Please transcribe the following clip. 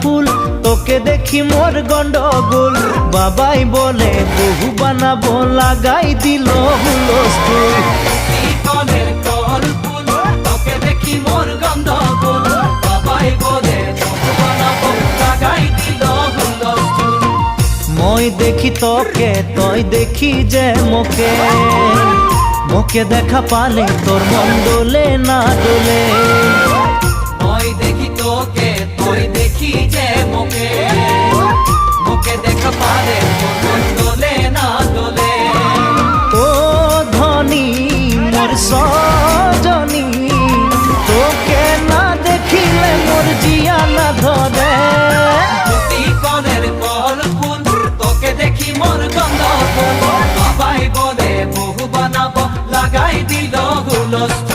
ফুল, তোকে দেখি মোর গন্ডগোল। বাবাই বলে বহু বানাবো, লাগাই দিল হুলস্থুল। কনের কল ফুল, তোকে দেখি মোর গন্ডগোল। বাবাই বলে বহু বানাবো, লাগাই দিল হুলস্থুল। মই দেখি তোকে, তই দেখি যে মোকে, মোকে দেখা পালে তোর মন দোলে না দোলে। মই দেখি তোকে, তুই দেখি যে মোকে, মোকে দেখা পারে তোর মন দোলে না দোলে। ও ধনী মোর সজনী, তোকে না দেখিলে মোর জিয়া না ধরে। কনের কল ফুল, তোকে দেখি মোর গন্ডগোল। বাবাই বলে বহু বানাবো, লাগাই দিল হুলস্থুল।